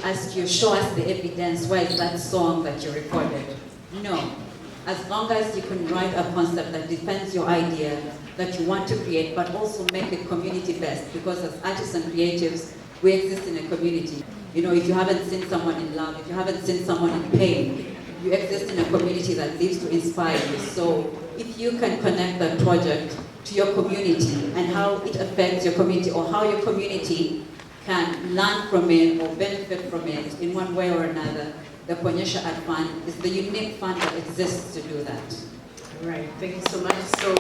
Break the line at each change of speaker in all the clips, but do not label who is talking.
ask you, show us the evidence, where is that song that you recorded? No. As long as you can write a concept that defends your idea, that you want to create, but also make it community-based, because as artists and creatives, we exist in a community. You know, if you haven't seen someone in love, if you haven't seen someone in pain, you exist in a community that lives to inspire you. So if you can connect that project to your community and how it affects your community, or how your community can learn from it or benefit from it in one way or another, the Kuonyesha Art Fund is the unique fund that exists to do that.
All right, thank you so much. So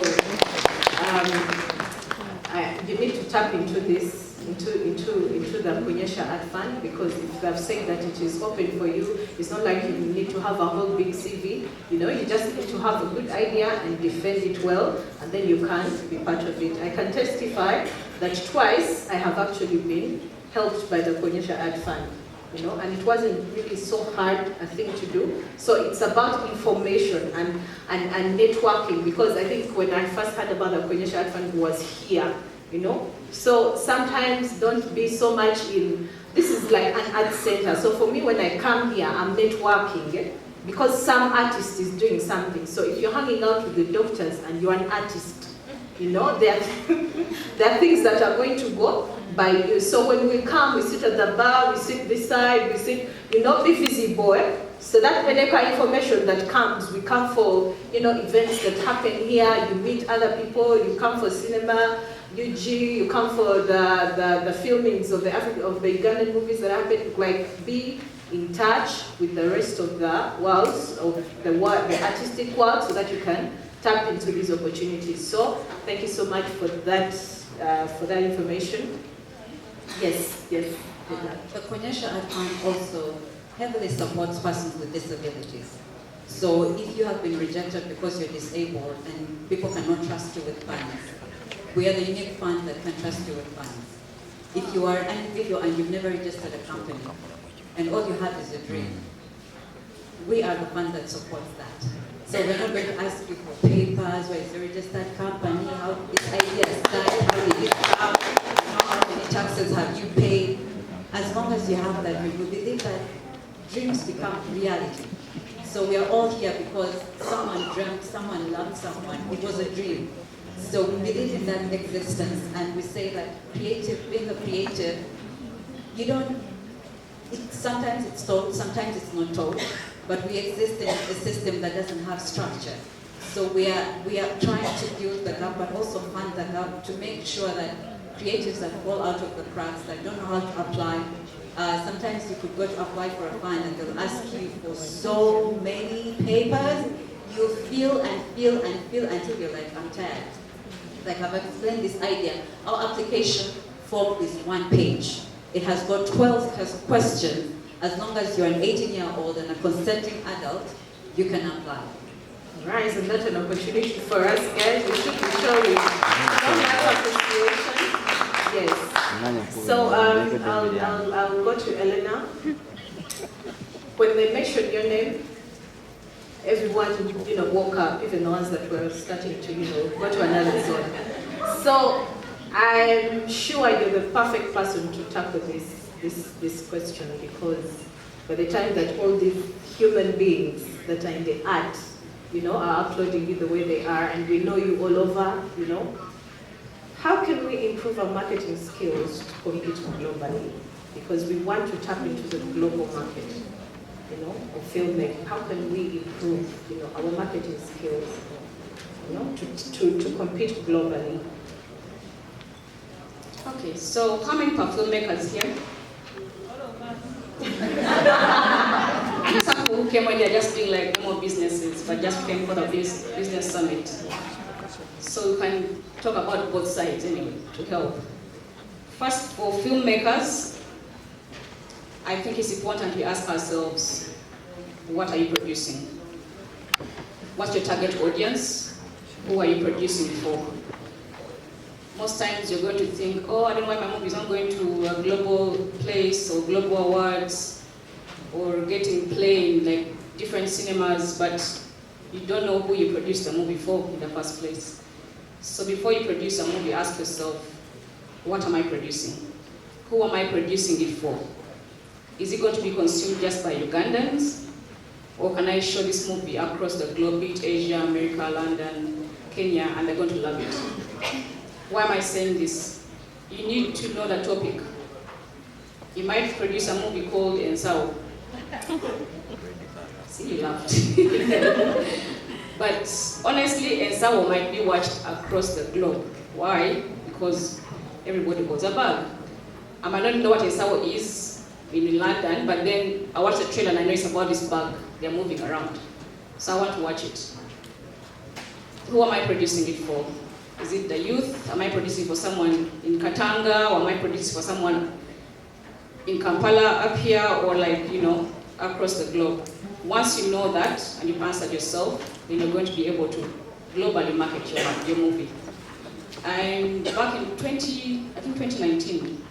you need to tap into this, into the Kuonyesha Art Fund, because if you have said that it is open for you, it's not like you need to have a whole big CV. You know, you just need to have a good idea and defend it well, and then you can be part of it. I can testify that twice I have actually been helped by the Kuonyesha Art Fund. You know, and it wasn't really so hard a thing to do. So it's about information and networking, because I think when I first heard about the Kuonyesha Art Fund was here, you know. So sometimes don't be so much in, this is like an art center. So for me, when I come here, I'm networking, because some artist is doing something. So if you're hanging out with the doctors and you're an artist, you know, there are things that are going to go by you. So when we come, we sit at the bar, we sit beside, we sit, you know, be visible. So that Peleka information that comes, we come for, you know, events that happen here, you meet other people, you come for cinema, UG, you come for the filmings of the Ugandan movies that happen, like be in touch with the rest of the world, of the artistic world, so that you can tap into these opportunities. So thank you so much for that information. Yes.
The Kuonyesha Art Fund also heavily supports persons with disabilities. So if you have been rejected because you're disabled and people cannot trust you with funds, we are the unique fund that can trust you with funds. If you are an individual and you've never registered a company and all you have is a dream, we are the fund that supports that. So we're not going to ask you for papers, where is the registered company, how this idea started, how did it come, how many taxes have you paid. As long as you have that dream, we believe that dreams become reality. So we are all here because someone dreamt, someone loved someone, it was a dream. So we believe in that existence, and we say that being a creative, sometimes it's told, sometimes it's not told. But we exist in a system that doesn't have structure. So we are trying to build the gap, but also fund the gap to make sure that creatives that fall out of the cracks, that don't know how to apply, sometimes you could go to apply for a fund and they'll ask you for so many papers. You feel until you're like, I'm tired. Like I've explained this idea. Our application form is 1 page. It has got 12 questions. As long as you're an 18-year-old and a consenting adult, you can apply.
Right, isn't that an opportunity for us, guys? We should be showing appreciation. Yes. So I'll go to Helena. When they mentioned your name, everyone, woke up, even the ones that were starting to, go to another zone. So I'm sure you're the perfect person to tackle this question, because by the time that all these human beings that are in the art, are uploading you the way they are, and we know you all over, how can we improve our marketing skills to compete globally? Because we want to tap into the global market, of filmmaking. How can we improve, our marketing skills, to compete globally?
Okay, so how many filmmakers here? Some who came when they're just doing like more businesses, but just came for the business summit. So we can talk about both sides anyway to help. First, for filmmakers, I think it's important we ask ourselves, what are you producing? What's your target audience? Who are you producing for? Most times you're going to think, oh, I don't know why my movie is not going to a global place or global awards or getting played in like different cinemas, but you don't know who you produced the movie for in the first place. So before you produce a movie, ask yourself, what am I producing? Who am I producing it for? Is it going to be consumed just by Ugandans? Or can I show this movie across the globe, be it Asia, America, London, Kenya, and they're going to love it? Why am I saying this? You need to know the topic. You might produce a movie called Ensao. See, you laughed. But honestly, Ensao might be watched across the globe. Why? Because everybody holds a bag. I might not know what Ensao is in London, but then I watch the trailer and I know it's about this bag. They're moving around. So I want to watch it. Who am I producing it for? Is it the youth? Am I producing for someone in Katanga? Or am I producing for someone in Kampala, up here, or like, you know, across the globe? Once you know that, and you've answered yourself, then you're going to be able to globally market your movie. And back in 2019,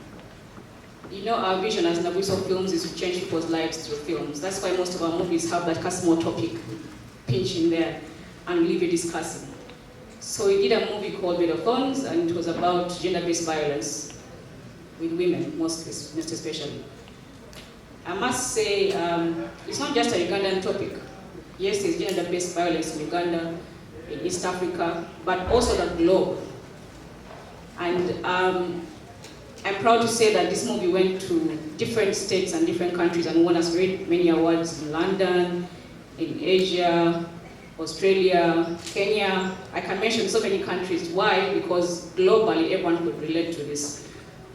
you know, our vision as Nabwiso Films is to change people's lives through films. That's why most of our movies have that customer topic pinch in there, and leave you discussing. So we did a movie called Bed of Thorns, and it was about gender-based violence with women, most especially. I must say, it's not just a Ugandan topic. Yes, there's gender-based violence in Uganda, in East Africa, but also the globe. And I'm proud to say that this movie went to different states and different countries and won us very many awards in London, in Asia, Australia, Kenya. I can mention so many countries. Why? Because globally everyone could relate to this.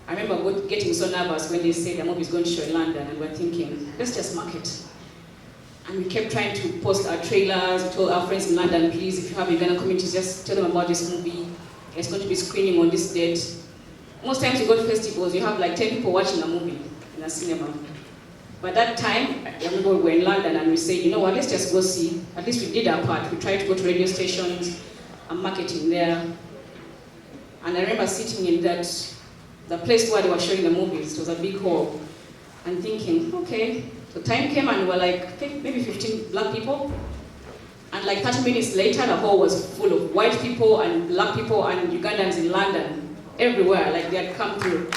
I remember getting so nervous when they said the movie is going to show in London, and we're thinking, let's just market. And we kept trying to post our trailers. We told our friends in London, please, if you have Uganda communities, just tell them about this movie. It's going to be screening on this date. Most times you go to festivals, you have like 10 people watching a movie in a cinema. By that time, I remember we were in London and we said, you know what, let's just go see. At least we did our part. We tried to go to radio stations and marketing there. And I remember sitting in the place where they were showing the movies. It was a big hall. And thinking, okay. So time came and we were like, maybe 15 black people. And like 30 minutes later, the hall was full of white people and black people and Ugandans in London, everywhere, like they had come through.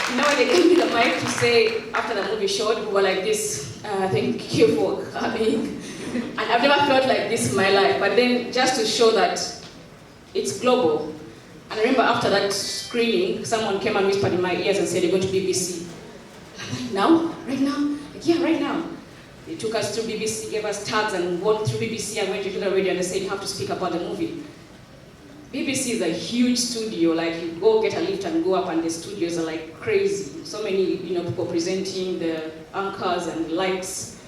You know, when they gave me the mic to say, after the movie showed, we were like this, thank you for coming. And I've never felt like this in my life, but then just to show that it's global. And I remember after that screening, someone came and whispered in my ears and said, they're going to BBC. Like, now? Right now? Like, yeah, right now. They took us to BBC, gave us tags and walked through BBC and went to the radio and they said, you have to speak about the movie. BBC is a huge studio, like you go get a lift and go up and the studios are like crazy. So many, you know, people presenting, the anchors and lights.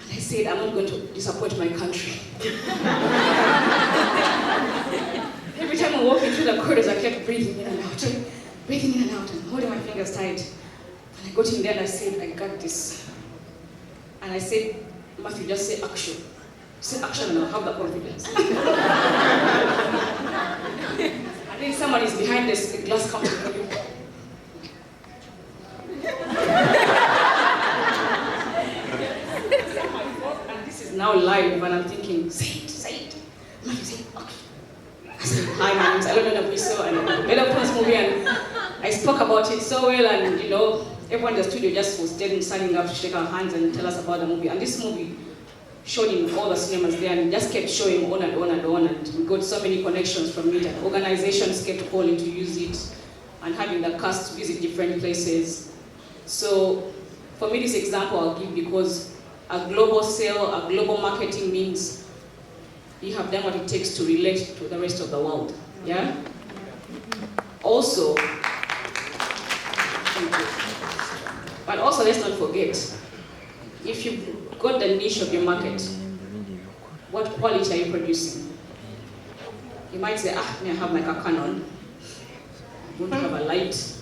And I said, I'm not going to disappoint my country. Every time I'm walking through the corridors, I kept breathing in and out, and holding my fingers tight. And I got in there and I said, I got this. And I said, Matthew, just say action. Say action and I'll have the confidence. And then someone is behind this glass counter. And this is now live and I'm thinking, say it. Matthew, say action. I said, hi, my name is Helena Nabwiso and I made a first movie and I spoke about it so well and you know, everyone in the studio just was standing up to shake our hands and tell us about the movie. And this movie showed in all the cinemas there and just kept showing on and on and on. And we got so many connections from it. And organizations kept calling to use it and having the cast visit different places. So for me, this example I'll give because a global sale, a global marketing means you have done what it takes to relate to the rest of the world. Yeah? Also, but also let's not forget, if you've got the niche of your market, what quality are you producing? You might say, may I have like a Canon? I want to have a light.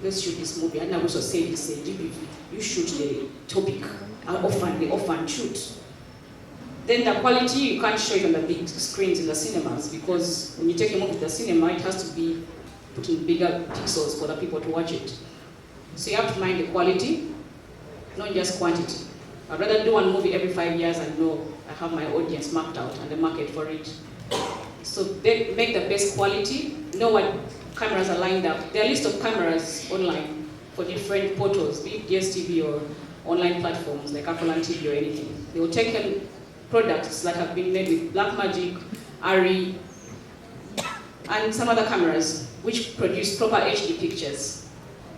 Let's shoot this movie. And I also say this, you shoot the topic, the orphan shoot. Then the quality, you can't show it on the big screens in the cinemas because when you take a movie to the cinema, it has to be put in bigger pixels for the people to watch it. So you have to mind the quality, not just quantity. I'd rather do one movie every 5 years and know I have my audience marked out and the market for it. So they make the best quality, know what cameras are lined up. There are a list of cameras online. for different portals, be it DSTV or online platforms like Apple TV or anything. They will take products that have been made with Blackmagic, Ari, and some other cameras which produce proper HD pictures.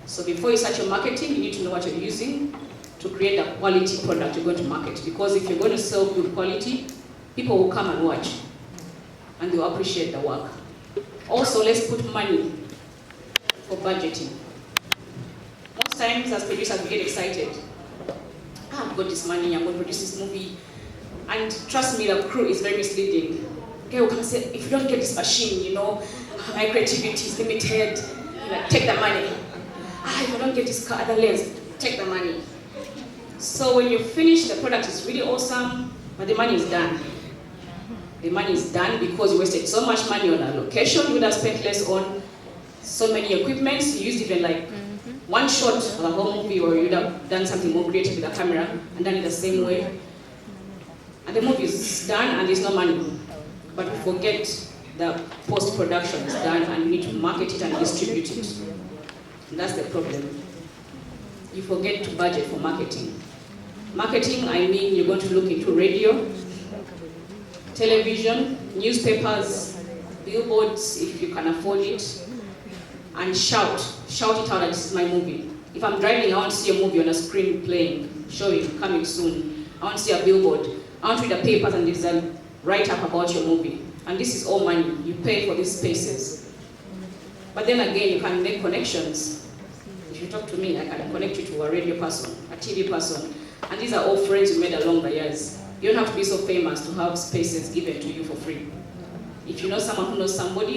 So before you start your marketing, you need to know what you're using to create a quality product you're going to market. Because if you're going to sell good quality, people will come and watch and they'll appreciate the work. Also, let's put money for budgeting. Most times as producers we get excited. I've got this money, I'm going to produce this movie. And trust me, the crew is very misleading. Okay, we can say, if you don't get this machine, you know, my creativity is limited, take the money. If you don't get this other lens, take the money. So when you finish, the product is really awesome, but the money is done. The money is done because you wasted so much money on a location, you would have spent less on so many equipments, you used even like one shot for the whole movie, or you would have done something more creative with the camera and done it the same way. And the movie is done and there's no money. But we forget the post-production is done and you need to market it and distribute it. And that's the problem. You forget to budget for marketing. Marketing, I mean you're going to look into radio, television, newspapers, billboards if you can afford it, and shout it out that this is my movie. If I'm driving, I want to see a movie on a screen playing, showing, coming soon. I want to see a billboard. I want to read the papers and there's a write-up about your movie. And this is all money. You pay for these spaces. But then again, you can make connections. If you talk to me, I can connect you to a radio person, a TV person. And these are all friends you made along the years. You don't have to be so famous to have spaces given to you for free. If you know someone who knows somebody,